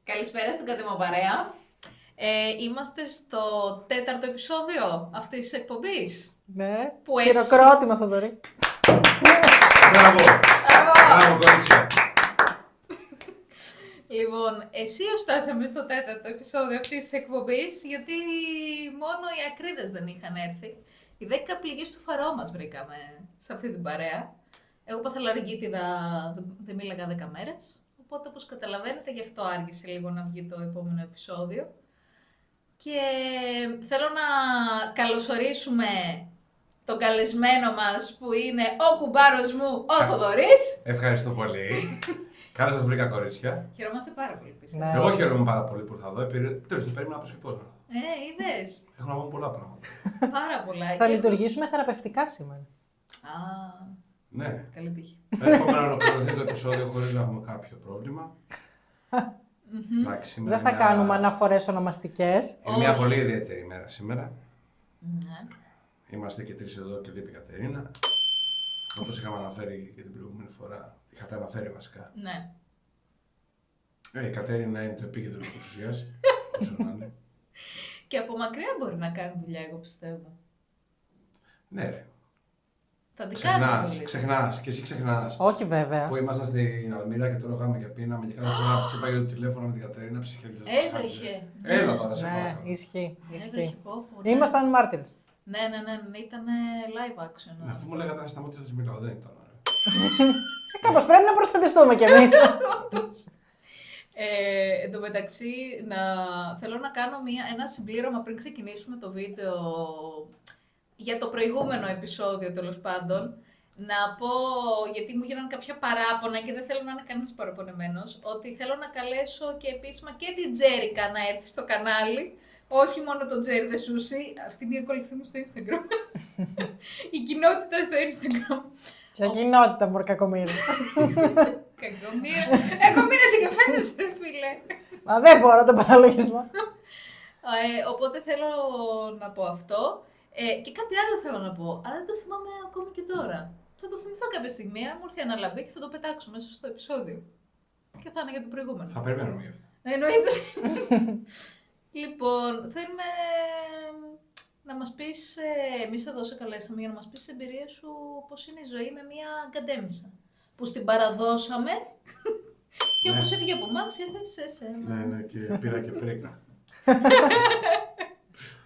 Καλησπέρα στην Κατεμοπαρέα. Είμαστε στο 4ο επεισόδιο αυτής της εκπομπής. Ναι, Που χειροκρότημα Θοδωρή. Μπράβο! Μπράβο, κορίτσια! Λοιπόν, εσείς φτάσαμε στο 4ο επεισόδιο αυτής της εκπομπής, γιατί μόνο οι ακρίδες δεν είχαν έρθει. Οι 10 πληγές του Φαρό μας βρήκαμε σε αυτή την παρέα. Εγώ πάθα λαριγκίτιδα, δεν μίλαγα 10 μέρες. Οπότε, όπως καταλαβαίνετε, γι' αυτό άργησε λίγο να βγει το επόμενο επεισόδιο. Και θέλω να καλωσορίσουμε τον καλεσμένο μας που είναι ο κουμπάρος μου, ο Θοδωρής. Ευχαριστώ πολύ. Καλώς σας βρήκα, κορίτσια. Χαιρόμαστε πάρα πολύ πίσω. Ναι. Εγώ χαίρομαι πάρα πολύ που ήρθα εδώ. Τέλος, το περίμενα πώς και πώς. Είδες. Έχω να πω πολλά πράγματα. Πάρα πολλά. Θα Και- λειτουργήσουμε θεραπευτικά σήμερα. Α, Ναι. καλή τύχη. Εύχομαι να ολοκληρωθεί το επεισόδιο χωρίς να έχουμε κάποιο πρόβλημα. Εντάξει, σήμερα Δεν θα είναι κάνουμε αναφορές ονομαστικές. Είναι μια Όχι. πολύ ιδιαίτερη ημέρα σήμερα. Ναι. Είμαστε και τρεις εδώ και λείπει η Κατερίνα. Όπως είχαμε αναφέρει και την προηγούμενη φορά. Είχατε αναφέρει βασικά. Ναι. Η Κατερίνα είναι το επίκεντρο της ουσίας. Όσο να είναι. Και από μακριά μπορεί να κάνει δουλειά, εγώ πιστεύω. Ναι, ρε. Θα την κάνει δουλειά. Ξεχνάς. Και εσύ ξεχνάς. Όχι βέβαια. Που ήμασταν στην Αλμύρα και τώρα γάμε και πίναμε και κάθε φορά που πήγα το τηλέφωνο με την Κατερίνα ψυχέλησα. Έβρεχε. Έλα τώρα, σε Ναι, παρακαλώ. ισχύει. Έβρεχε, πω, πω, ναι. Ήμασταν μάρτυρες. Ναι, ήταν live action. Αφού μου λέγατε να σταματήσω να σας μιλάω, δεν ήταν ωραία. Κάπως πρέπει να προστατευτούμε κι εμείς. Εν τω μεταξύ, θέλω να κάνω ένα συμπλήρωμα πριν ξεκινήσουμε το βίντεο για το προηγούμενο επεισόδιο, τέλος πάντων. Να πω, γιατί μου γίνανε κάποια παράπονα και δεν θέλω να είναι κανείς παραπονεμένος, ότι θέλω να καλέσω και επίσημα και την Τζέρικα να έρθει στο κανάλι. Όχι μόνο τον Τζέρι The Sushi, αυτή είναι η ακολουθή μου στο Instagram. Η κοινότητα στο Instagram. Ποια κοινότητα, μορκακομίρι. Κακομοίρα. Εγώ μοίρασε και φαίνεσαι, ρε φίλε. Μα δεν μπορώ τον παραλογισμό. Οπότε θέλω να πω αυτό. Και κάτι άλλο θέλω να πω, αλλά δεν το θυμάμαι ακόμη και τώρα. Θα το θυμηθώ κάποια στιγμή, αν μου έρθει αναλαμπή και θα το πετάξω μέσα στο επεισόδιο. Και θα είναι για το προηγούμενο. Θα περιμένουμε γι' αυτό. Εννοείται. Λοιπόν, θέλουμε να μας πεις, εμείς εδώ σε καλέσαμε για να μας πεις τις εμπειρίες σου πώς είναι η ζωή με μια γκαντέμισσα. Που στην παραδώσαμε και Ναι. όπως έφυγε από εμάς ήρθε σε εσένα. Ναι, και πήρα και πρίκα.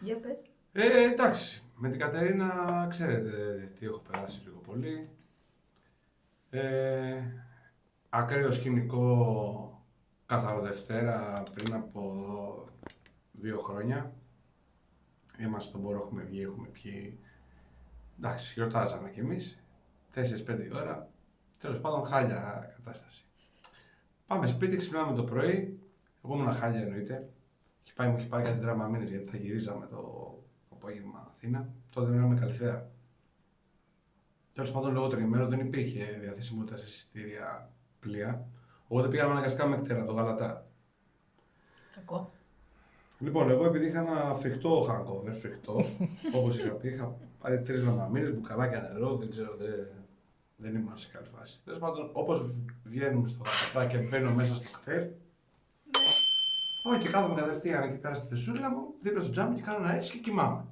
Για πες. Εντάξει, με την Κατερίνα ξέρετε τι έχω περάσει λίγο πολύ. Ακραίο σκηνικό καθαρό Δευτέρα πριν από 2 χρόνια. Είμαστε στον Πόρο, έχουμε βγει, έχουμε πιει. Εντάξει, γιορτάζαμε κι εμείς. 4-5 η ώρα. Τέλος πάντων, χάλια κατάσταση. Πάμε σπίτι, ξυπνάμε το πρωί. Εγώ ήμουν χάλια εννοείται. Μου είχε πάρει κάτι δραμαμίνες γιατί θα γυρίζαμε το απόγευμα Αθήνα. Τότε ήμουν Καλυθέα. Τέλος πάντων, λόγω τριγμένου δεν υπήρχε διαθεσιμότητα σε εισιτήρια πλοία. Οπότε πήγαμε αναγκαστικά με κτέρα, το Γαλατά. Κακό. Λοιπόν, εγώ επειδή είχα ένα φρικτό hangover, όπως είχα πει, είχα πάρει 3 δραμαμίνες, μπουκαλάκια νερό, δεν ξέρω, δεν ήμουν σε καλή φάση. Τέλος πάντων, όπως βγαίνουμε στο Γαλατά και μπαίνω μέσα στο κτέλ, πάω και κάθομαι κατευθείαν εκεί πέρα στη θεσούλα μου, δίπλα στο τζάμι και κάνω ένα έτσι και κοιμάμαι.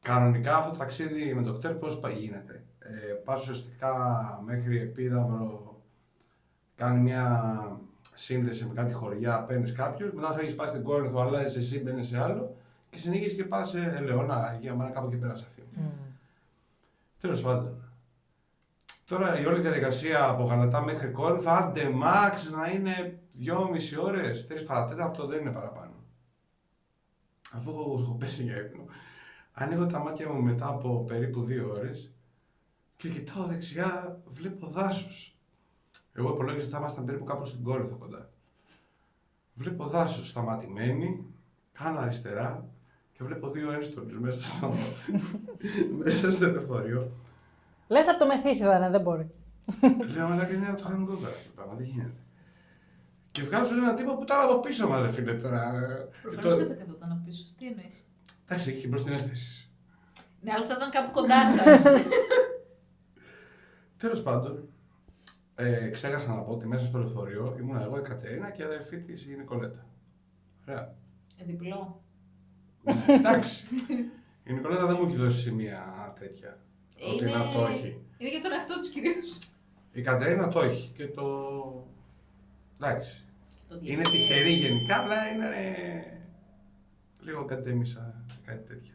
Κανονικά αυτό το ταξίδι με το κτέλ πώς γίνεται. Πας ουσιαστικά μέχρι Επίδαυρο, κάνει μια σύνδεση με κάτι χωριά, παίρνεις κάποιους, μετά θα έχεις πάει στην Κόρινθο, αλλάζεις εσύ, μπαίνεις σε άλλο και συνεχίζεις και πας σε Ελαιώνα, για μένα κάπου εκεί πέρα σε Αθήνα. Τέλος πάντων. Τώρα η όλη διαδικασία από Γαλατά μέχρι Κόρινθο, άντε max να είναι 2,5 ώρες, 3 παρατέταρτο, δεν είναι παραπάνω. Αφού έχω πέσει για ύπνο, ανοίγω τα μάτια μου μετά από περίπου 2 ώρες και κοιτάω δεξιά, βλέπω δάσος. Εγώ υπολόγιζα ότι θα ήμασταν περίπου κάπου στην Κόρινθο κοντά. Βλέπω δάσος σταματημένη, κάνω αριστερά και βλέπω 2 ένστολους μέσα στο λεωφορείο. Λες από το Μεθύσιδα, ναι, δεν μπορεί. Λέω, αλλά και είναι από το hangover αυτό το πράγμα, δεν γίνεται. Και βγάζουν έναν τύπο που ήταν από πίσω μας, ρε φίλε τώρα. Προφανώς δεν θα καθόταν πίσω. Τι εννοείς? Εντάξει, έχει μπροστινές θέσεις. Ναι, αλλά θα ήταν κάπου κοντά σας. Τέλος πάντων, ξέχασα να πω ότι μέσα στο λεωφορείο ήμουν εγώ, η Κατερίνα και η αδερφή της η Νικολέτα. Ωραία. Διπλό. Ναι, εντάξει. Η Νικολέτα δεν μου έχει δώσει σημεία τέτοια. Ότι να το έχει. Είναι για τον εαυτό της κυρίως. Η Κατερίνα το έχει και το. Εντάξει. Είναι τυχερή γενικά, αλλά είναι λίγο κατέμισα σε κάτι τέτοιο.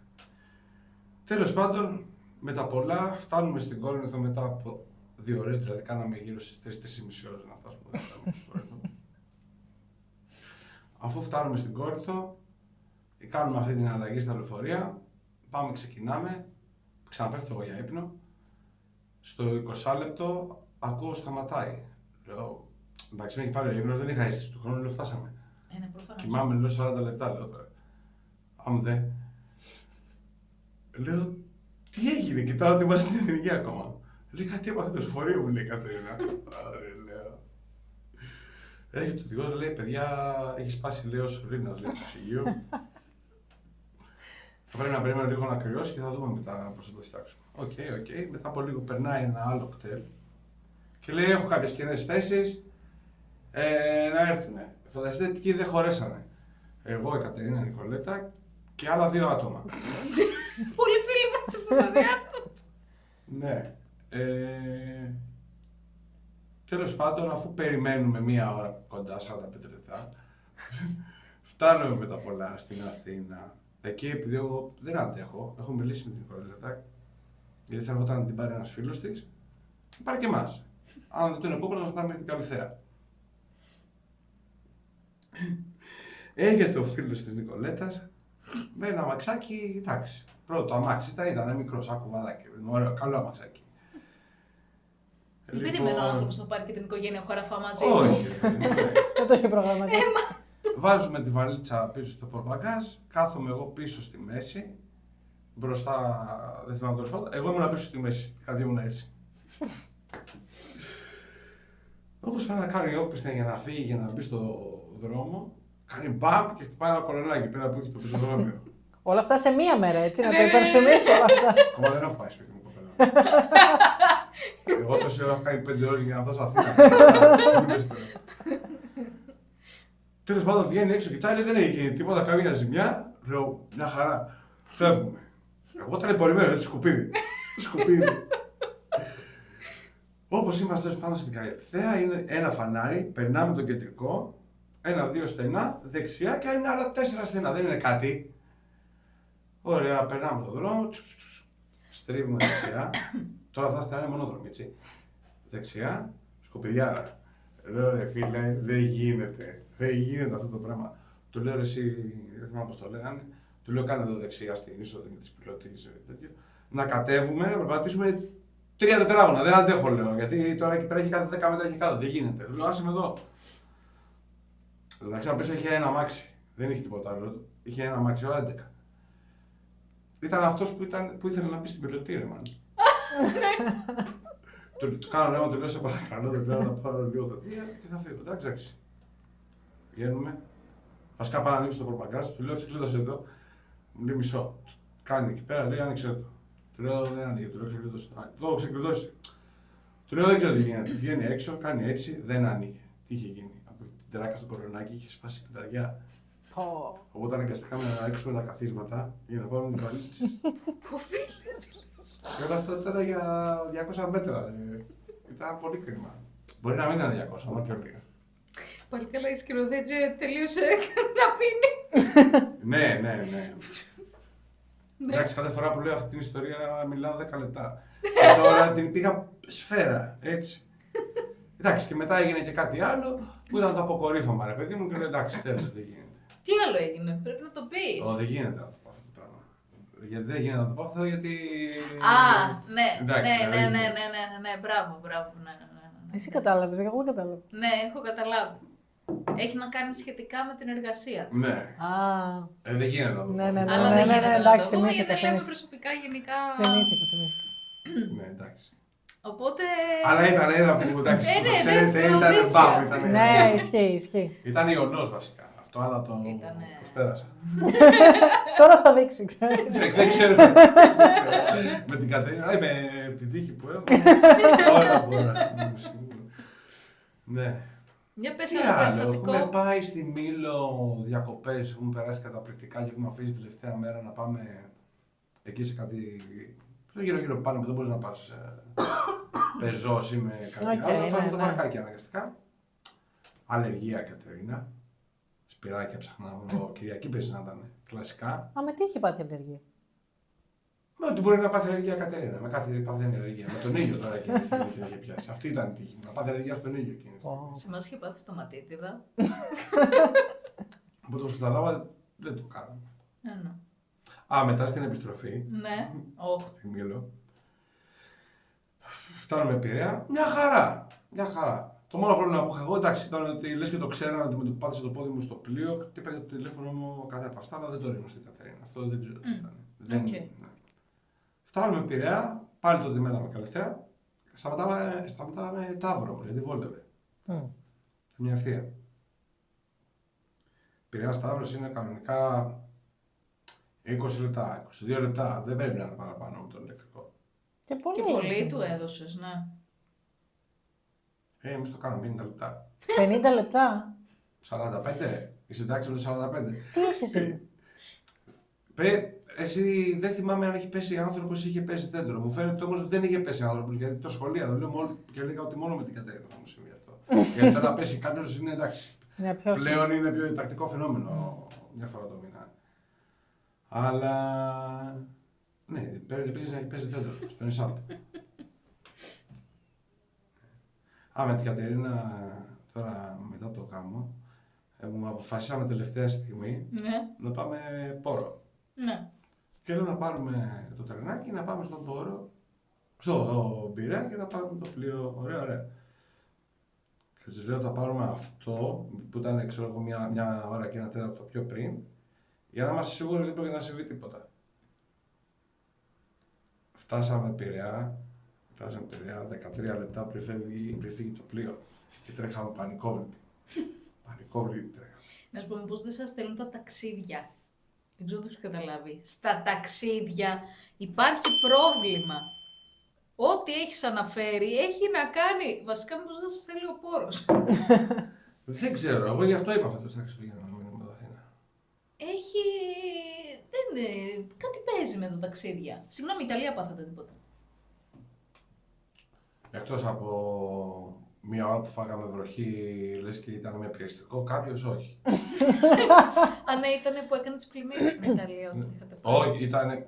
Τέλος πάντων, με τα πολλά φτάνουμε στην Κόρινθο μετά από 2 ώρες, δηλαδή κάναμε γύρω στις 3-3,5 ώρες να φτάσουμε στην Κόρινθο. Αφού φτάνουμε στην Κόρινθο, κάνουμε αυτή την αλλαγή στα λεωφορεία, πάμε, ξεκινάμε, ξαναπέφτω εγώ για ύπνο. Στο 20 λεπτό ακούω σταματάει. Λέω, εντάξει, με έχει πάρει ο ύπνος, δεν είχα αίσθηση του χρόνου, λέω φτάσαμε. Ναι, προφανώς. Κοιμάμαι, λέω 40 λεπτά, λέω τώρα. Αν δε. Λέω, τι έγινε, κοιτάω ότι είμαστε στην εθνική ακόμα. Λέει, κάτι έπαθε το λεωφορείο μου, λέει η Κατερίνα. Άρα, λέω. Έρχεται ο οδηγός, λέει, παιδιά, έχει σπάσει, λέει, ο σωλήνας, λέει, του ψυγείου. Θα πρέπει να περιμένω λίγο να κρυώσει και θα δούμε μετά πώς θα το φτιάξουμε. Οκ. Μετά από λίγο περνάει ένα άλλο κτέλ και λέει: έχω κάποιες κενές θέσεις να έρθουνε. Φανταστείτε τι δεν χωρέσανε. Εγώ, η Κατερίνα, η Νικολέτα και άλλα 2 άτομα. Πολύ φίλοι μας αυτό το διάστημα. Ναι. Τέλος πάντων, αφού περιμένουμε 1 ώρα κοντά, 45 λεπτά, φτάνουμε με τα πολλά στην Αθήνα. Εκεί, επειδή εγώ δεν αντέχω, έχω μιλήσει με την Νικολέτα, γιατί θα έρχονταν να την πάρει ένας φίλος της, θα πάρει και εμάς. Αν δεν τον επόμενο, να μας πάρει μέχρι την Καλυθέα. Έρχεται ο φίλος της Νικολέτας με ένα αμαξάκι, εντάξει. Πρώτο αμάξι ήταν μικρό, σαν κουβαδάκι. Ωραίο, καλό αμαξάκι. Δεν περιμένω ο άνθρωπος να πάρει και την οικογένεια χωραφά μαζί του. Όχι. Δεν το είχε προγραμματίσει. Βάζουμε τη βαλίτσα πίσω στο πορμπαγκάζ, κάθομαι εγώ πίσω στη μέση, μπροστά, δεν θυμάμαι τέλος πάντων, εγώ ήμουν πίσω στη μέση, κάτι ήμουν έτσι. Όπως πάει να κάνει η όπισθεν για να φύγει, για να μπει στο δρόμο, κάνει μπαμ και χτυπάει ένα κολονάκι πέρα που έχει το πεζοδρόμιο. Όλα αυτά σε μία μέρα, έτσι, να το υπενθυμίσω όλα αυτά. Ακόμα δεν έχω πάει σπίτι μου, κοπέλα. Εγώ τόση ώρα έχω κάνει 5 ώρες για να φτάσω Αθήνα. Τέλος πάντων βγαίνει έξω, κοιτάει, λέει, δεν έχει τίποτα, καμία ζημιά. Λέω, μια χαρά, φεύγουμε. Εγώ ταλαιπωρημένο, έτσι, σκουπίδι. Σκουπίδι. Όπως είμαστε πάνω στην Καλυθέα, είναι ένα φανάρι, περνάμε το κεντρικό, 1-2 στενά, δεξιά και είναι άλλα 4 στενά, δεν είναι κάτι. Ωραία, περνάμε τον δρόμο, στρίβουμε δεξιά. Τώρα αυτά στενά είναι μονόδρομοι, έτσι. Δεξιά, σκουπιδιάρα. Λέω, ρε φίλε, δεν γίνεται. Δεν γίνεται αυτό το πράγμα. Του λέω, ρε, εσύ, δεν θυμάμαι πώς το λέγανε. Του λέω, κάνε εδώ δεξιά στην είσοδο με τις πιλωτήσεις. Να κατέβουμε, να περπατήσουμε 3 τετράγωνα. Δεν αντέχω, λέω, γιατί τώρα εκεί πέρα έχει κάθε 10 μέτρα και κάτω. Δεν γίνεται. Λέω, άσε με εδώ. Εντάξει, πίσω είχε ένα αμάξι. Δεν είχε τίποτα άλλο. Είχε ένα αμάξι, 11. Ήταν αυτός που ήθελε να μπει στην πιλωτή, ρε, μαν. Του κάνω νέο, του λέω, σε παρακαλώ, δεν πρέπει να πάρω λίγο τα τία και θα φύγω. Εντάξει. Βγαίνουμε. Βασικά πάω να ανοίξω το προπαγκάζ, του λέω, ξεκλείδωσε εδώ. Μου λέει μισό. Κάνει εκεί πέρα, λέει, άνοιξε το. Του λέω, δεν ανοίγει, του λέω, ξεκλείδωσε. Το έχω ξεκλειδώσει. Του λέω, δεν ξέρω τι γίνεται. Βγαίνει έξω, κάνει έτσι, δεν ανοίγει. Τι είχε γίνει. Από την τεράκα στο κορονάκι είχε σπάσει η πιταριά. Οπότε αναγκαστήκαμε να ρίξουμε τα καθίσματα για να πάμε την βαλίτσα. Και όλα αυτά ήταν για 200 μέτρα. Ήταν πολύ κρίμα. Μπορεί να μην ήταν 200, αλλά πιο λίγα. Πάλι καλά η σκηνοθέτρια τελείωσε να πίνει. Ναι. Εντάξει, κάθε φορά που λέω αυτή την ιστορία μιλάω 10 λεπτά. Και τώρα την πήγα σφαίρα, έτσι. Εντάξει, και μετά έγινε και κάτι άλλο που ήταν το αποκορύφωμα, ρε παιδί μου, και λέω εντάξει, τέλος, δεν γίνεται. Τι άλλο έγινε, πρέπει να το πεις. Δεν γίνεται να το πω αυτό το πράγμα. Γιατί δεν γίνεται να το πω αυτό, γιατί. Ναι, εντάξει, ναι, μπράβο, ναι. Εσύ κατάλαβες, εγώ δεν κατάλαβα. Ναι, έχω καταλάβει. Έχει να κάνει σχετικά με την εργασία του. Ναι. Δεν γίνεται να το πω. Ναι, Αλλά δεν γίνεται να εντάξει, το πούμε, θυμήθηκα, γιατί λέμε θυμήθηκα. προσωπικά γενικά. Θυμήθηκα. Ναι, εντάξει. Οπότε. Αλλά ήταν ένα που εντάξει. Ναι, Ξέρετε, ναι, ήταν ναι, μπαμ. Ναι, ισχύει. Ήταν ιονός βασικά. το άλλο το προσπέρασα. Τώρα θα δείξει, ξέρεις. Δεν ξέρω. Με την Κατερίνα, με την τύχη που έχω. Όλα μπορώ. Ναι. Για πες Τι ένα άλλο, περιστατικό. έχουμε πάει στη Μήλο διακοπές, έχουμε περάσει καταπληκτικά και έχουμε αφήσει τελευταία μέρα να πάμε εκεί σε κάτι. Στο γύρω-γύρω πάνω που δεν μπορείς να πας πεζός ή με κάτι άλλο. Πάμε το βαρκάκι αναγκαστικά. Αλλεργία, Κατερίνα. Σπυράκια ψαχνά. Κυριακή πες να ήταν. Κλασικά. Μα με τι είχε πάθει αλλεργία. Με ότι μπορεί να πάθει αλλεργία Κατερίνα. Με κάθε παθαίνει αλλεργία. Με τον ήλιο τώρα εκείνη τη στιγμή την είχε πιάσει. Αυτή ήταν η τύχη μου. Να πάθει αλλεργία στον ήλιο εκείνη. Σε εμάς είχε πάθει στοματίτιδα. Οπότε όπως καταλάβα δεν το κάναμε. Ναι. Α, μετά στην επιστροφή. Ναι. Στη Μήλο. Φτάνουμε Πειραιά. Μια χαρά. Μια χαρά. Το μόνο πρόβλημα που είχα εγώ εντάξει ήταν ότι λες και το ξέρανε ότι με το πάτησε το πόδι μου στο πλοίο. Χτύπαγε το τηλέφωνο μου κατά από αυτά, αλλά δεν το ρίχνω στην Κατερίνα. Αυτό δεν ξέρω τι ήταν. Δεν, ναι. Φτάνουμε Πειραιά, πάλι το μέναμε Καλυθέα. Σταματάμε Ταύρο γιατί βόλευε. Μια ευθεία. Πειραιάς Ταύρος είναι κανονικά 20 λεπτά, 22 λεπτά. Δεν πρέπει να είναι παραπάνω με το ηλεκτρικό. Και πολύ του έδωσες, ναι. Εμείς το κάναμε 50 λεπτά. 50 λεπτά. 45. Είσαι εντάξει με το 45. Τι έχεις εσύ. Εσύ δεν θυμάμαι αν έχει πέσει άνθρωπος ή είχε πέσει δέντρο. Μου φαίνεται όμως ότι δεν είχε πέσει άνθρωπος γιατί το σχολείο το λέω και έλεγα ότι μόνο με την Κατερίνα θα μου συμβεί αυτό. Γιατί τώρα πέσει κάποιος είναι εντάξει. Πλέον είναι πιο διδακτικό φαινόμενο μια φορά το μήνα. Αλλά ναι, επίσης να έχει πέσει δέντρο στον ΙΣΑΠ. Με την Κατερίνα τώρα μετά το γάμο μου αποφασίσαμε τελευταία στιγμή να πάμε Πόρο. Ναι. Και λέω να πάρουμε το τρενάκι, να πάμε στον Πόρο, στο Πειραιά και να πάρουμε το πλοίο. Ωραία. Και τους λέω θα πάρουμε αυτό που ήταν ξέρω εγώ μια ώρα και ένα τέταρτο πιο πριν για να είμαστε σίγουροι ότι δεν πρόκειται να συμβεί τίποτα. Φτάσαμε Πειραιά 13 λεπτά πριν φύγει το πλοίο και τρέχαμε πανικόβλητοι. Πανικόβλητοι τρέχαμε. Να σου πω μήπως δεν σας στέλνουν τα ταξίδια. Δεν ξέρω αν το έχεις καταλάβει. Στα ταξίδια υπάρχει πρόβλημα. Ό,τι έχεις αναφέρει έχει να κάνει. Βασικά μήπως δεν σας στέλνει ο Πόρος. Δεν ξέρω, εγώ γι' αυτό είπα φέτος Χριστούγεννα να μείνουμε εδώ Αθήνα. Έχει. Δεν. Κάτι παίζει με τα ταξίδια. Συγγνώμη, Ιταλία πάθατε τίποτα. Εκτός από μία ώρα που φάγαμε βροχή, λες και ήταν με πιεστικό, κάποιος όχι. Ναι, ήταν που έκανε τις πλημμύρες στην Ιταλία όταν είχατε πάει. Όχι, ήταν.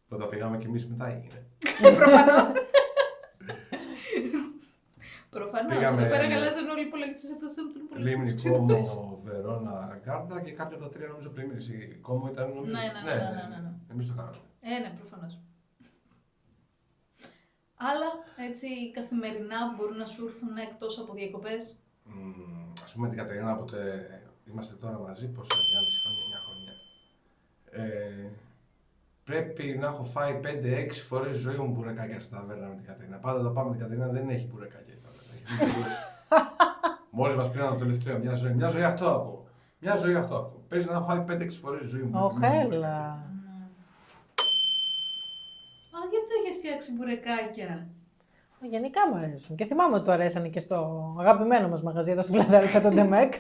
Όταν πήγαμε κι εμείς μετά έγινε. Προφανώς. Εδώ πέρα γαλάζαν όλοι οι υπολογιστές εκτός του υπολογιστή. Λίμνη, Κόμο, Βερόνα, Γκάρντα και κάποια από τα τρία νομίζω πλημμύρες. Η Κόμο ήταν νομίζω. Ναι. Εμείς το κάναμε. Ναι, προφανώς. Άλλα, έτσι, καθημερινά που μπορούν να σου έρθουν εκτός από διακοπές. Ας πούμε την Κατερίνα, όποτε είμαστε τώρα μαζί, πόσο, 9,5 χρόνια, 9 χρόνια. Πρέπει να έχω φάει 5-6 φορές ζωή μου μπουρεκάκια στην ταβέρνα με την Κατερίνα. Πάντα όταν πάμε με την Κατερίνα δεν έχει μπουρεκάκια η ταβέρνα. Μόλις μας πήραν το τελευταίο, μια ζωή αυτό ακούω. Μια ζωή αυτό ακούω. Παίζει να έχω φάει 5-6 φορές ζωή μου. Ωχέλα. Γι' αυτό είχε φτιάξει μπουρεκάκια. Γενικά μου αρέσουν. Και θυμάμαι ότι το αρέσανε και στο αγαπημένο μας μαγαζί εδώ στη Φιλαδέλφια, το Ντεμεκ.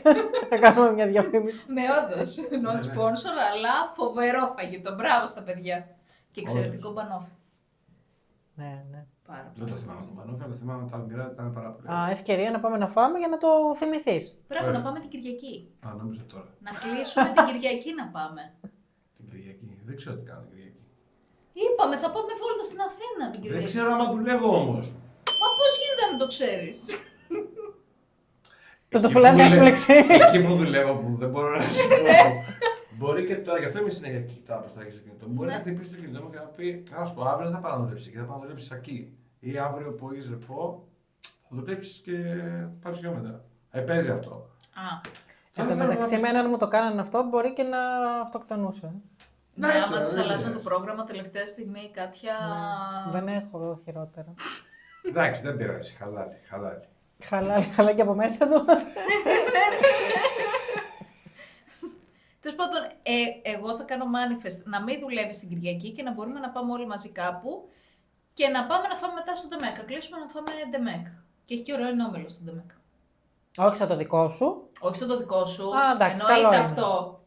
Θα κάνουμε μια διαφήμιση. Ναι, όντως. Not sponsor, αλλά φοβερό φαγητό. Μπράβο στα παιδιά. Και εξαιρετικό μπανόφι. Ναι. Πάρα πολύ. Δεν το θυμάμαι τον μπανόφι, αλλά θυμάμαι τα αλμυρά ήταν πάρα πολύ. Ευκαιρία να πάμε να φάμε για να το θυμηθείς. Πρέπει να πάμε την Κυριακή. Νομίζω τώρα. Να κλείσουμε την Κυριακή να πάμε. Την Κυριακή. Δεν ξέρω τι κάνω την Κυριακή. Είπαμε, θα πάμε βόλτα στην Αθήνα την Κυριακή. Δεν ξέρω άμα δουλεύω όμως. Μα πώς γίνεται να μην το ξέρεις. Το φουλάδι έπλεξε. Εκεί που δουλεύω που δεν μπορώ να σου πω. Μπορεί και τώρα, γι' αυτό είμαι συνέχεια κοιτάω προς τα εκεί στο κινητό μου. Μπορεί να χτυπήσει το κινητό μου και να πει: να σου πω, αύριο δεν θα πάω να δουλέψει εκεί, θα πάω να δουλέψει εκεί. Ή αύριο που είσαι πω, θα δουλέψει και πάρει πιο μετά. Παίζει αυτό. Εν τω μεταξύ, εμένα αν μου το κάνανε αυτό, μπορεί και να αυτοκτονούσε. Ναι, άμα της αλλάζαν το πρόγραμμα τελευταία στιγμή, Κάτια. Δεν έχω χειρότερα. Εντάξει, δεν πειράζει. Χαλάει. Χαλάει και από μέσα του. Τέλος πάντων, εγώ θα κάνω manifest να μην δουλεύει την Κυριακή και να μπορούμε να πάμε όλοι μαζί κάπου και να πάμε να φάμε μετά στο Ντεμεκ. Να κλείσουμε να φάμε Ντεμεκ. Και έχει και ωραίο ενόμελο στο Ντεμεκ. Όχι σαν το δικό σου. Όχι στο το δικό σου. Α, εντάξει, καλό εννοείται είναι. αυτό.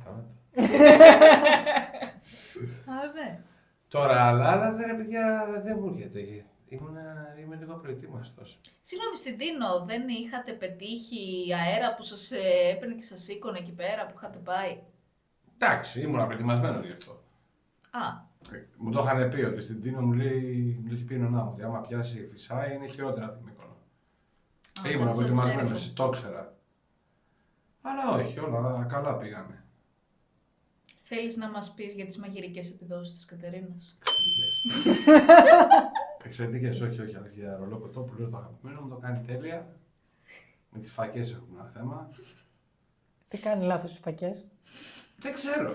Σταμάτα. Α, ναι. Τώρα, αλλά δεν, παιδιά, δεν μου έρχεται. Είμαι λίγο προετοίμαστος. Συγγνώμη, στην Τίνο δεν είχατε πετύχει αέρα που σας έπαιρνε και σας σήκωνε εκεί πέρα που είχατε πάει? Εντάξει, ήμουν προετοιμασμένος γι' αυτό. Α, Μου το είχαν πει ότι στην Τίνο μου το έχει πει η νονά μου ότι άμα πιάσει φυσάει είναι χειρότερα από τη Μύκονο. Ήμουν δεν προετοιμασμένος, ξέρω. το ήξερα. Αλλά όχι, όλα καλά πήγαμε. θέλεις να μας πεις για τις μαγειρικές επιδόσεις της Κατερίνας? Εξαιρετικές, όχι, αλήθεια. Ρολό κοτόπουλο, το αγαπημένο μου, το κάνει τέλεια. Με τις φακές έχουμε ένα θέμα. Τι κάνει λάθος στις φακές. Δεν ξέρω.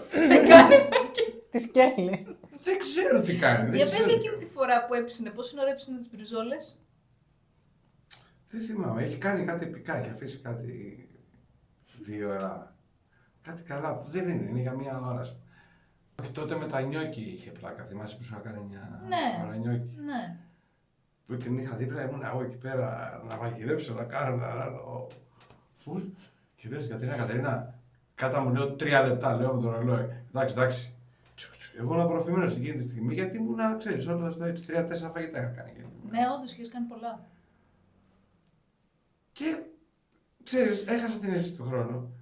Τη σκέλη. Δεν ξέρω τι κάνει. Για δεν πες ξέρω για τι εκείνη τη φορά που έψινε, πόση ώρα έψινε τις μπριζόλες? Δεν θυμάμαι, έχει κάνει κάτι επικά και αφήσει κάτι 2 ώρα. Κάτι καλά που δεν είναι για 1 ώρα. Όχι, τότε με τα νιόκι είχε πλάκα. Θυμάσαι που σου είχα κάνει μια Ναι. ώρα νιόκι. Ναι. Που την είχα δίπλα, ήμουν εγώ εκεί πέρα να μαγειρέψω, να κάνω να ράνω. Φουλ. Και λέω στην Κατερίνα, κάτα μου λέω 3 λεπτά, λέω με το ρολόι. Εντάξει. Εγώ ήμουν απορροφημένος εκείνη τη στιγμή γιατί ήμουν, ξέρεις, όλο το έτσι 3-4 φαγητά είχα κάνει. Ναι, όντως είχες κάνει πολλά. Και ξέρεις, έχασα την αίσθηση του χρόνου.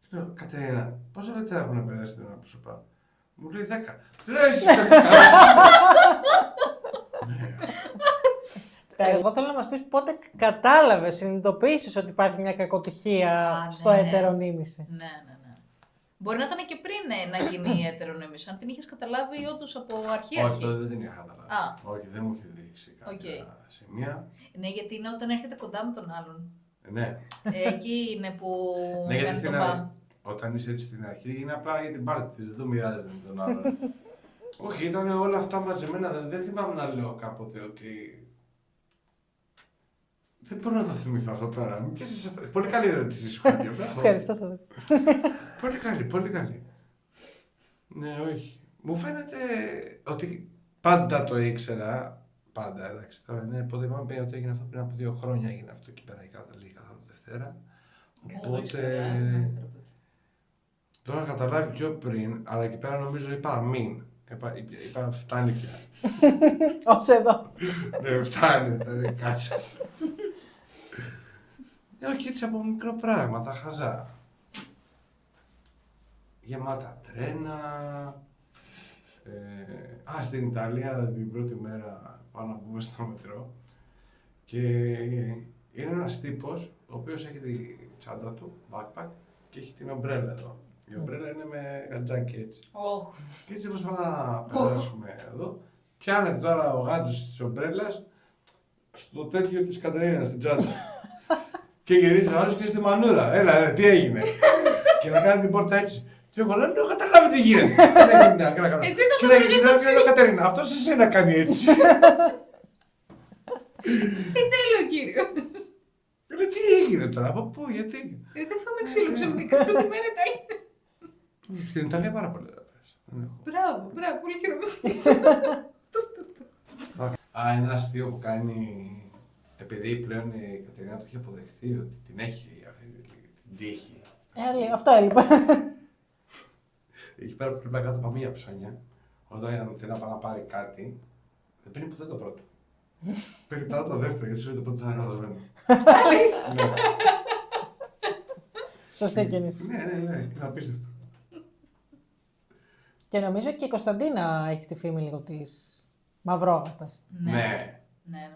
Και λέω, Κατερίνα, πόσα λεπτά έχουν περάσει την ώρα που σου πάω? Μου λέει 10. Λέω, εσύ Εγώ θέλω να μας πεις πότε κατάλαβες, συνειδητοποίησες ότι υπάρχει μια κακοτυχία Α, στο ναι. ετερονίμηση. Ναι. Μπορεί να ήταν και πριν να γίνει η ετερονέμιση, αν την είχες καταλάβει όντως από αρχή. Όχι, τότε δεν την είχα καταλάβει. Α. Όχι, δεν μου είχε δείξει κάποια σημεία. Ναι, γιατί είναι όταν έρχεται κοντά με τον άλλον. Ναι. Εκεί είναι που Ναι, γιατί κάνει τον στην μπαμ. όταν είσαι έτσι στην αρχή είναι απλά για την πάρτι της, δεν το μοιράζεται με τον άλλον. Όχι, ήταν όλα αυτά μαζεμένα. Δεν θυμάμαι να λέω κάποτε ότι. Δεν μπορώ να το θυμηθώ αυτό τώρα. Πολύ καλή ερώτηση σου κάνει. Ευχαριστώ, Θοδωρή. Πολύ καλή. Ναι, όχι. Μου φαίνεται ότι πάντα το ήξερα. Πάντα, εντάξει. Τώρα, ναι, πότε είπαμε ότι έγινε αυτό πριν από 2 χρόνια. Έγινε αυτό εκεί πέρα η καταλήγει καθόλου Δευτέρα. Οπότε. Το είχα καταλάβει πιο πριν, αλλά εκεί πέρα νομίζω είπα αμήν. Είπα φτάνει πια. Ως εδώ. Ναι, φτάνει, κάτσε. Όχι έτσι από μικρό πράγματα, χαζά. Γεμάτα τρένα. Στην Ιταλία την πρώτη μέρα πάω να πούμε στο μετρό. Και είναι ένας τύπος, ο οποίος έχει τη τσάντα του, backpack, και έχει την ομπρέλα εδώ. Η ομπρέλα είναι με γατζάκι έτσι. Και έτσι όπως πάμε να περάσουμε εδώ, πιάνεται τώρα ο γάτος της ομπρέλας στο τέτοιο της Κατερίνας, στην τσάντα. Και γυρίζει ο άλλος και στη μανούρα. Έλα, τι έγινε? Και να κάνει την πόρτα έτσι. Και εγώ δεν έχω καταλάβει τι γίνεται. Εσύ το καταργείς. Κατερίνα, αυτός εσένα κάνει έτσι. Τι θέλει ο κύριος? Λέω, τι έγινε τώρα, από πού, γιατί? Δεν φάμε ξύλο ξαφνικά, πρώτη μέρα Ιταλία. Στην Ιταλία πάρα πολύ ωραία πέρασα. Μπράβο, πολύ χειροκροτική. Είναι ένα αστείο που κάνει, επειδή πλέον η Κατερίνα το έχει αποδεχτεί ότι την έχει αυτή την τύχη. Αυτό έλειπα. Εκεί πέρα που πρέπει να κάτω πάμε για ψώνια, όταν θέλει να πάει να πάρει κάτι, δεν παίρνει ποτέ το πρώτο. Παίρνει πάντα το δεύτερο, γιατί σου λέει το πρώτο θα είναι οδευμένο. Σωστή κίνηση. Ναι, είναι απίστευτο. Και νομίζω και η Κωνσταντίνα έχει τη φήμη λίγο της μαυρόγατας. Ναι. Ναι.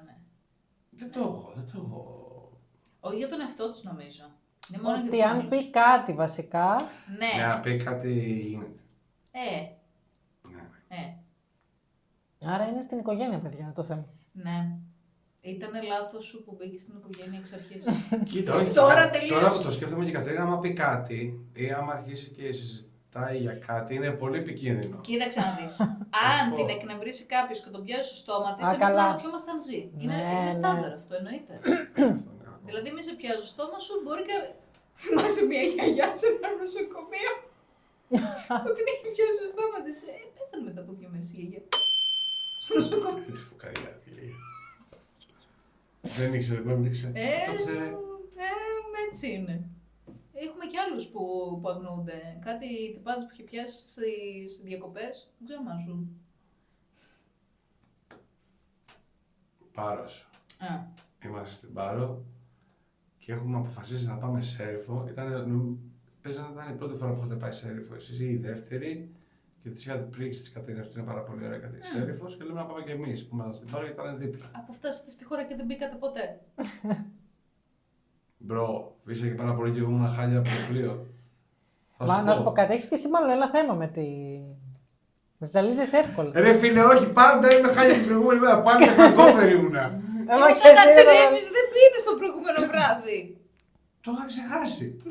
Δεν το έχω. Όχι για τον εαυτό τους νομίζω. Είναι μόνο για Ότι τους αν άλλους. πει κάτι βασικά. Ναι, να πει κάτι γίνεται. Ναι. Άρα είναι στην οικογένεια, παιδιά, το θέμα. Ναι. Ήτανε λάθος σου που μπήκε στην οικογένεια εξ αρχής. Κοίτα, όχι. Τώρα τελείωσε. Τώρα που το σκέφτομαι και η Κατερίνα, άμα πει κάτι ή άμα αρχίσει και συζητάει για κάτι, είναι πολύ επικίνδυνο. Κοίταξε να δεις. Αν την εκνευρίσει κάποιος και τον πιάσει στο στόμα της, Α, εμείς καλά. να ρωτιόμαστε αν ζει. Ναι, Είναι ναι. στάνταρ αυτό, εννοείται. Δηλαδή, μη σε πιάζει στο στόμα σου, μπορεί και Θυμάσαι μια γιαγιά σε ένα νοσοκομείο που την έχει πιάσει στο στόμα της. Πέθανε μετά από 2 μέρες η γιαγιά. Στο νοσοκομείο. Τι φουκαρία, τι λέει. Δεν ήξερε, δεν ήξερε. Το ξέρε. Έτσι είναι. Έχουμε κι άλλους που αγνοούνται. Κάτι τυπάδες που είχε πιάσει στις διακοπές. Δεν ξέρω αν ζουν. Πάρος. Είμαστε στην Πάρο και έχουμε αποφασίσει να πάμε σέρφο. Παίζει να ήταν η πρώτη φορά που είχατε πάει σέρφο εσείς ή η δεύτερη και τις είχατε πρίξει της Κατερίνας που είναι πάρα πολύ ωραία κάτι σέρφος και λέμε να πάμε και εμείς που ήμασταν στην Πάρο γιατί ήταν δίπλα. Από φτάσετε στη χώρα και δεν μπήκατε ποτέ. Μπρο, φύσαγε πάρα πολύ και εγώ ήμουν χάλια από το πλοίο. Μα να σου πω κάτι, έχεις και εσύ μάλλον ένα θέμα με τη... Με ζαλίζεσαι εύκολα. Ρε φίλε, όχι, πάντα είμαι χάλια την προηγούμενη μέρα. Πάντα χαρτόφερ ήμουνα. Όταν ταξιδεύεις δεν πίνεις το προηγούμενο βράδυ. Το είχα ξεχάσει.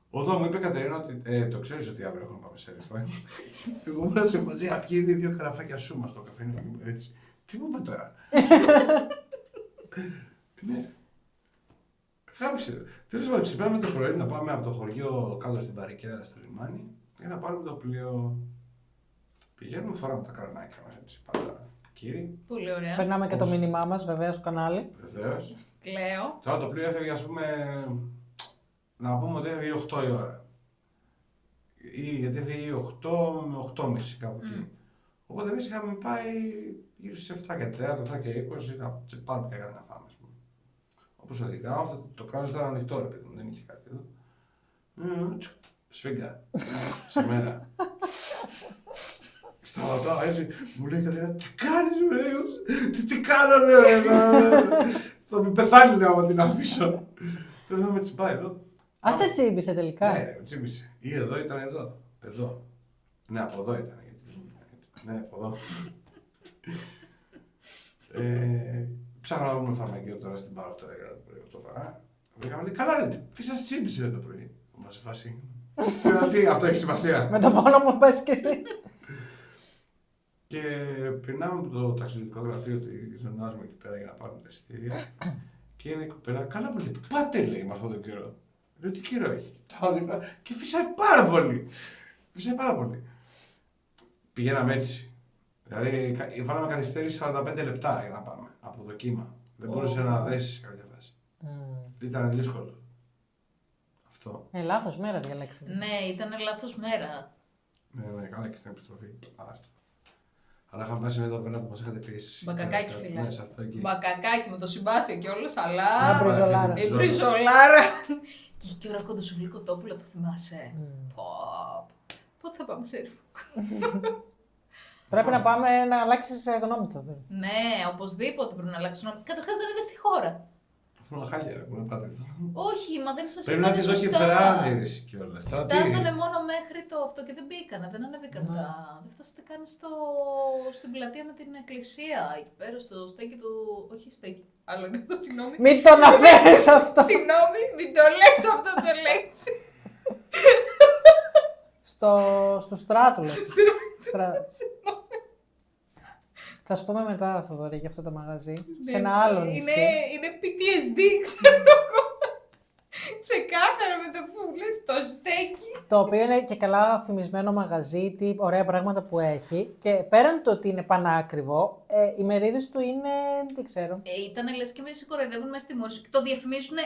Όταν μου είπε η Κατερίνα ότι το ξέρεις ότι αύριο έχουμε πάμε σε ρεφά. Εγώ ήμουν σε φάση να πιει 2 καραφάκια σούμα στο καφέ. Έτσι. Τι μου είπε τώρα. Ναι. Χάμισε. Τέλος πάντων, ξυπνάμε το πρωί να πάμε από το χωριό κάτω στην Παρικαία στο λιμάνι για να πάρουμε το πλοίο. Πηγαίνουμε, φοράμε τα κρανάκια μας έτσι πάντα. Κύριοι. Πολύ ωραία. Περνάμε και το μήνυμά μας, βεβαίως, στο κανάλι. Βεβαίως. Κλαίω. Τώρα το πλοίο έφευγε, ας πούμε, να πούμε ότι έφευγε 8 η ώρα. Γιατί έφευγε 8 με 8.30 κάπου εκεί. Οπότε εμείς είχαμε πάει γύρω στις 7 και 4, 7 και 20 να πάρουμε και κάτι να φάμε. Όπως οδηγάω, αυτό το κράνος ήταν ανοιχτό ρε παιδί μου, δεν είχε κάτι εδώ. Σφίγγα. Σε μένα. Σταματάω έτσι, μου λέει η Κατερίνα, τι κάνεις ρε, τι κάνω ρε, θα με πεθάνει λέω άμα την αφήσω. Θέλω να με τσιμπάει εδώ. Α, σε τσίμπησε τελικά. Ναι, με τσίμπησε. Ή εδώ ήταν εδώ. Ναι, από εδώ ήταν. Ναι, από εδώ. Ψάχνω να βρούμε φαρμακείο τώρα στην Πάρο το έγραφα το πρωί, 8 παρά. Βρήκαμε λέει, καλά ρε, τι σας τσίμπησε το πρωί. Μας σε φάση. Τι, αυτό έχει σημασία. Με το μόνο μου πες και εσύ. Και περνάμε από το ταξιδιωτικό γραφείο τη ζωνάς μου εκεί πέρα για να πάρουμε τα εισιτήρια. Και είναι η κοπέλα, καλά πολύ. Πάτε λέει με αυτόν τον καιρό. Λέω τι καιρό έχει. Και φυσάει πάρα πολύ. Πηγαίναμε έτσι. Δηλαδή βάλαμε καθυστέρηση 45 λεπτά για να πάμε από το κύμα. Δεν μπορούσε να δέσει κάποια φάση. Ήταν δύσκολο. Αυτό. Λάθος μέρα διαλέξαμε. Ναι, ήταν λάθος μέρα. Ναι, καλά και στην επιστροφή. Άστο. Αλλά είχαμε πάει σε μια ταβέρνα που μας είχατε πείσει. Μπακακάκι φίλε. Ναι, σε αυτό εκεί. Μπακακάκι με το συμπάθειο κιόλας, αλλά. Η μπριζολάρα. Και είχε και ώρα κοντοσουβλί κοτόπουλο, το θυμάσαι. Πότε θα πάμε σέρφο. Πρέπει να πάμε να αλλάξεις γνώμη τότε. Ναι, οπωσδήποτε πρέπει να αλλάξει γνώμη. Καταρχάς δεν είδες τη χώρα. Αυτό είναι χάλια, ρε, που να πάτε εδώ. Όχι, μα δεν σας Πρέπει να είπανε τη δώσει σωστά. βράδυ κιόλας. Φτάσανε μόνο μέχρι το αυτό και δεν μπήκανε, δεν ανέβηκαν τα. Δεν φτάσατε καν στην πλατεία με την εκκλησία. Εκεί πέρα στο στέκι του. Όχι στέκι. Άλλο είναι αυτό, συγγνώμη. Μην το αναφέρεις αυτό. Συγγνώμη, μην το λες αυτό το λέξη. Στο Στράτουλο. Συγγνώμη. Θα σου πούμε μετά, Θοδωρή, για αυτό το μαγαζί. Σε ένα άλλο νησί. Είναι PTSD, ξέρω εγώ. Ξεκάθαρα με το που λες το στέκι. Το οποίο είναι και καλά φημισμένο μαγαζί, τι ωραία πράγματα που έχει. Και πέραν το ότι είναι πανάκριβο, οι μερίδες του είναι, δεν ξέρω. Ήτανε λες και με συγχωρεδεύουν μέσα στη μόρφωση. Το διαφημίζουν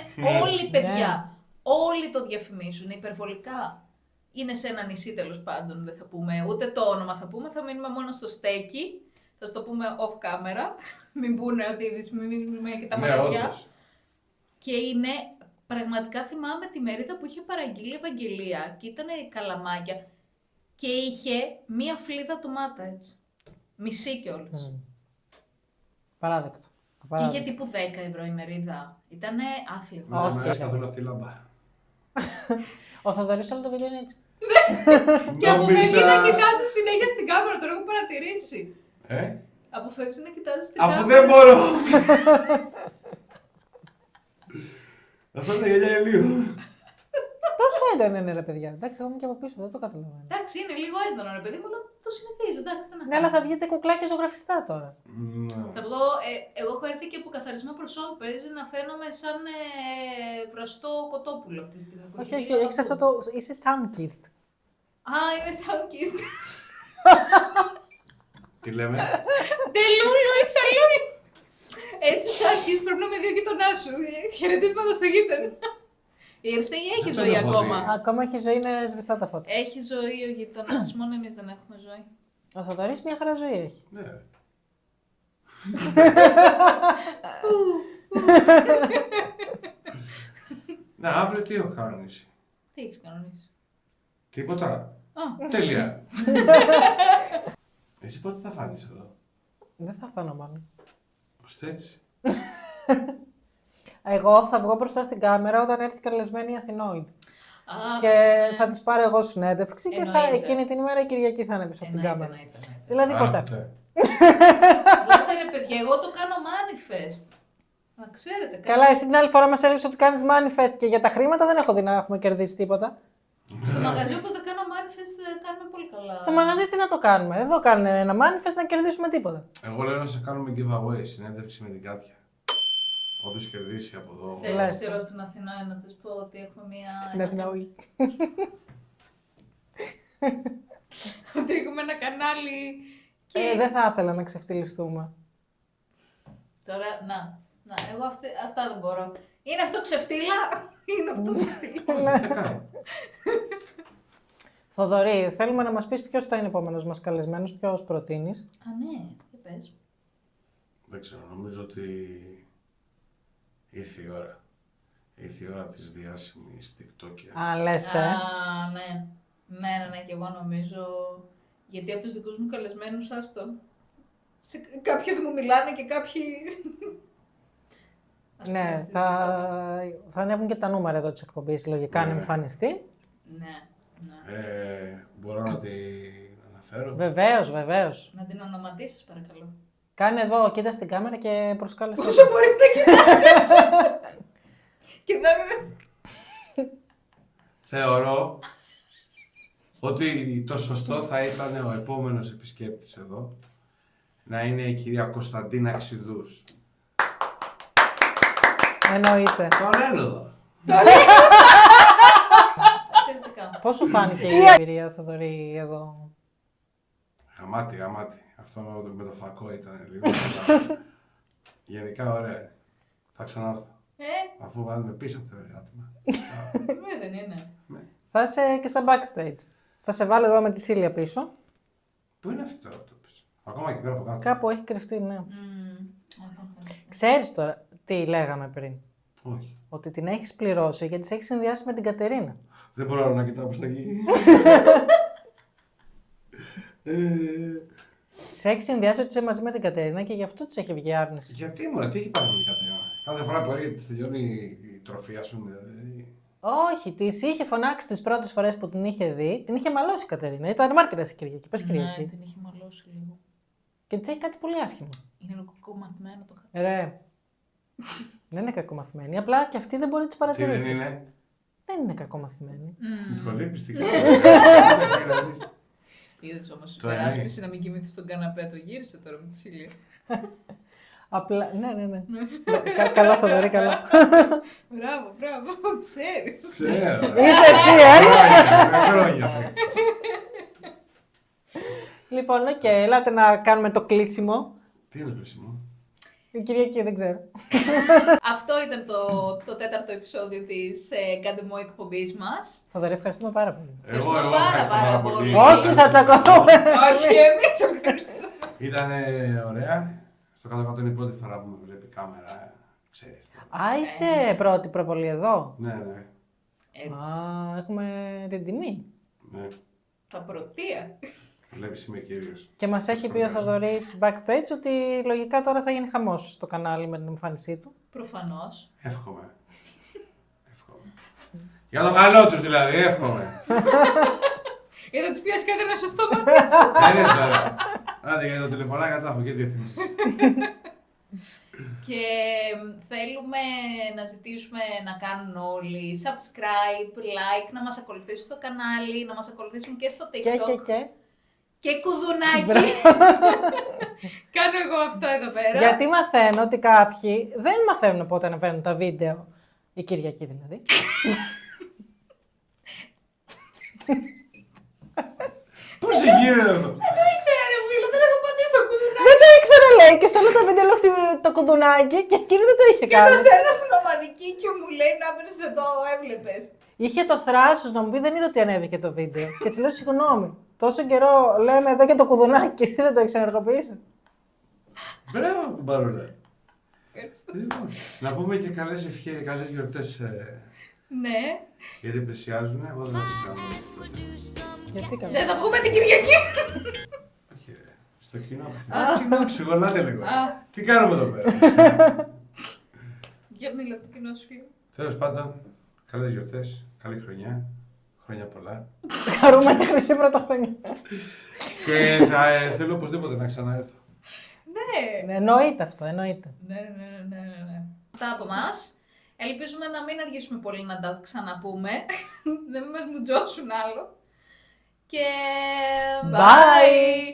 όλοι, παιδιά. Όλοι το διαφημίζουν υπερβολικά. Είναι σε ένα νησί τέλος πάντων, δεν θα πούμε ούτε το όνομα θα πούμε, θα μείνουμε μόνο στο στέκι. Θα στο πούμε off camera, μην πούνε ότι δημιουργούμε και τα μαγαζιά. Και είναι, πραγματικά θυμάμαι τη μερίδα που είχε παραγγείλει η Ευαγγελία και ήταν καλαμάκια και είχε μία φλίδα ντομάτα έτσι. Μισή κιόλας. Παράδεκτο. Και είχε τύπου 10 ευρώ η μερίδα. Ήτανε άθλιο. Δεν μου αρέσει καθόλου αυτή η λάμπα. Ο Θοδωρής όλο το βίντεο είναι έτσι. Και αποφεύγει να κοιτάζει συνέχεια στην κάμερα, το έχω παρατηρήσει. Αποφεύγει να κοιτάζει στην κάμερα. Αφού δεν μπορώ. Αυτό είναι γυαλιά ηλίου. Τόσο έντονο είναι ρε παιδιά. Εντάξει, εγώ είμαι και από πίσω, δεν το καταλαβαίνω. Εντάξει, είναι λίγο έντονο ρε παιδί μου, αλλά το συνηθίζω, εντάξει, τι να Ναι, κάνω. αλλά θα βγείτε κουκλάκια ζωγραφιστά τώρα. Θα βγω, εγώ έχω έρθει και από καθαρισμό προσώπου. Παίζει να φαίνομαι σαν βραστό κοτόπουλο αυτή τη στιγμή. Όχι, όχι, έχεις αυτό το. Είσαι sunkissed. Α, είμαι sunkissed. Τι λέμε. Τελούλου, εσαλούλου. Έτσι sunkissed πρέπει να με δει ο γείτονά σου. Χαιρετίσματα στο γείτονα. Ήρθε ή έχει Δεν ζωή έχω δει. ακόμα. Ακόμα έχει ζωή, είναι σβηστά τα φώτα. Έχει ζωή ο γείτονα, μόνο εμεί δεν έχουμε ζωή. Ο Θοδωρής μια χαρά ζωή έχει. Ναι. Ναι, αύριο τι έχω κανονίσει. Τι έχει κανονίσει. Τίποτα. Α, Τέλεια. Εσύ πότε θα φάνεις εδώ. Δεν θα φανώ μάλλον. Ώστε έτσι. Εγώ θα βγω μπροστά στην κάμερα όταν έρθει καλεσμένη η Αθηνόid. αχ, Και ναι. θα τη πάρω εγώ συνέντευξη και Εννοείται. εκείνη την ημέρα η Κυριακή θα είναι πίσω από την Εννοείται, κάμερα. εννοείται. Δηλαδή ποτέ. Λέτε ρε παιδιά, εγώ το κάνω manifest. Να ξέρετε. Καλά, εσύ την άλλη φορά μας έλεγες ότι κάνεις manifest και για τα χρήματα δεν έχω δει να έχουμε κερδίσει τίποτα. Στο μαγαζί όπου το κάνω manifest κάνουμε πολύ καλά. Στο μαγαζί τι να το κάνουμε. Εδώ κάνουν ένα manifest να κερδίσουμε τίποτα. Εγώ λέω να σε κάνουμε giveaway, συνέντευξη με την Κάτια. Όποιος κερδίσει από εδώ. Θες Λες. να στείλω στην Αθηνά να της πω ότι έχουμε μία... Στην Αθηνά, όχι. Ότι έχουμε ένα κανάλι και... Δεν θα ήθελα να ξεφτυλιστούμε. Τώρα, να, εγώ αυτά δεν μπορώ. Είναι αυτό ξεφτύλα, είναι αυτό ξεφτύλα. Θοδωρή, θέλουμε να μας πεις ποιος θα είναι επόμενος μας καλεσμένος, ποιος προτείνεις. Α, ναι, τι πες. Δεν ξέρω, νομίζω ότι ήρθε η ώρα. Ήρθε η ώρα της διάσημης TikToker. Α, λες, Α, ναι. Ναι, και εγώ νομίζω. Γιατί από τους δικούς μου καλεσμένους, άστο. Κάποιοι δεν μου μιλάνε και κάποιοι. Ας πούμε, Ναι, στην θα ανέβουν και τα νούμερα εδώ της εκπομπής, λογικά, αν Ναι. εμφανιστεί. TikTok. Ναι. Μπορώ να την αναφέρω. Βεβαίως, βεβαίως. Να την ονοματίσεις, παρακαλώ. Κάνε εδώ, κοίτα στην κάμερα και προσκάλεσε. Όσο μπορείς να κοιτάξεις. Και δεν. Θεωρώ ότι το σωστό θα ήταν ο επόμενος επισκέπτης εδώ να είναι η κυρία Κωνσταντίνα Ξηδούς. Εννοείται. Τον έλοδο. Εξαιρετικά. Πώς σου φάνηκε η εμπειρία, Θοδωρή, εδώ. Γαμάτι. Αυτό με το φακό ήταν λίγο. Γενικά ωραία. Θα ξανάρθω. Αφού βάλουμε πίσω αυτό το άτομα. Δεν είναι. Θα είσαι και στα backstage. Θα σε βάλω εδώ με τη Σίλια πίσω. Πού είναι αυτό τώρα που το πες. Ακόμα εκεί πέρα από κάτω. Κάπου έχει κρυφτεί, ναι. Θα ευχαριστώ. Ξέρεις τώρα τι λέγαμε πριν. Όχι. Ότι την έχεις πληρώσει γιατί σε έχεις συνδυάσει με την Κατερίνα. Δεν μπορώ άλλο να κοιτάω προς τα εκεί. Σε έχει συνδυάσει ότι είσαι μαζί με την Κατερίνα και γι' αυτό της έχει βγει άρνηση. Γιατί μωρέ, τι έχει πάρει με την Κατερίνα. Κάθε φορά που έρχεται της τελειώνει η τροφή, ας πούμε. Δηλαδή. Όχι, τη είχε φωνάξει τις πρώτες φορές που την είχε δει, την είχε μαλώσει η Κατερίνα. Ήταν μάρτυρα η Κυριακή. Πες Ναι, Κυριακή. την έχει μαλώσει λίγο. Και της έχει κάτι πολύ άσχημο. Είναι λίγο κομμαθμένο το χαρτί. Ρε. Δεν είναι κακομαθημένη. Απλά και αυτή δεν μπορεί να τις Τι παρατηρήσει. δεν είναι. Δεν είναι κακομαθημένη. Πολύ πιστική. Είδες όμως η Το υπεράσπιση να μην κοιμήθεις στον καναπέ, το γύρισε τώρα με τη Σίλια. Απλά. Ναι. Καλά, Θοδωρή, καλά. Μπράβο, ξέρεις. Ξέρω. Είσαι εσύ, Χρόνια. Λοιπόν, οκ, ελάτε να κάνουμε το κλείσιμο. Τι είναι το χρήσιμο. Η Κυριακή δεν ξέρω. Αυτό ήταν το τέταρτο επεισόδιο της Κάντε μου εκπομπής μας. Θοδωρή, ευχαριστούμε πάρα πολύ. Εγώ πάρα, ευχαριστώ πάρα πολύ. Όχι, θα τσακωθούμε. Όχι, εμείς ευχαριστούμε. Ήταν ωραία. Στο κάτω-κάτω είναι η πρώτη φορά που με βλέπει κάμερα. Ξέρεις. Α, είσαι πρώτη προβολή εδώ. Ναι. Έτσι, Α, έχουμε την τιμή. Ναι. τα πρωτεία. Βλέπεις είμαι κύριος. Και μας έχει πει ο Θοδωρής backstage ότι λογικά τώρα θα γίνει χαμός στο κανάλι με την εμφάνισή του. Προφανώς. Εύχομαι. Για το καλό τους δηλαδή, εύχομαι. Για να τους πιάσει κάτι ένα σωστό μαντάζ. Δεν είναι τώρα. Άντε για το τηλεφωνάκι τα έχω και διευθύνσεις. Και θέλουμε να ζητήσουμε να κάνουν όλοι subscribe, like, να μας ακολουθήσουν στο κανάλι, να μας ακολουθήσουν και στο TikTok. Και. Και κουδουνάκι. Κάνω εγώ αυτό εδώ πέρα. Γιατί μαθαίνω ότι κάποιοι δεν μαθαίνουν πότε ανεβαίνουν τα βίντεο. Η Κυριακή δηλαδή. Πώς γίνεται αυτό? Δεν το ήξερα ρε φίλο, δεν έχω πατήσει το κουδουνάκι. Δεν το ήξερα λέει και σε όλα τα βίντεο λέω το κουδουνάκι και εκείνη δεν το είχε Και κάνει. το στέλνω στην ομαδική και μου λέει να μπαίνεις να το έβλεπες. Είχε το θράσος να μου πει δεν είδε ότι ανέβηκε το βίντεο. Και της λέω συγγνώμη. Τόσο καιρό λέμε εδώ και το κουδουνάκι και εσύ δεν το έχεις ενεργοποιήσει. Μπράβο, Μπαρούλα. Ευχαριστώ. Λοιπόν, να πούμε και καλές ευχές, καλές γιορτές. Ναι. Γιατί πλησιάζουν, εγώ δεν θα σε ξαναδώ. Γιατί καλά. Δεν θα βγούμε την Κυριακή. Όχι, ρε. Στο κοινό Α, απευθυνά. συγγνώμη. Ξεγονάτε λίγο. Α. Τι κάνουμε εδώ πέρα? Για μίλα στο κοινό σου φίλο. Τέλος πάντων, καλές γιορτές, καλή χρονιά. Χρόνια πολλά. Χαρούμενη χρυσή πρωτοχρονιά. Και θα θέλω οπωσδήποτε να ξαναέρθω. Ναι. Εννοείται αυτό, εννοείται. Ναι. Αυτά από εμάς. Ελπίζουμε να μην αργήσουμε πολύ να τα ξαναπούμε. Να μην μας μουτζώσουν άλλο. Και... Bye.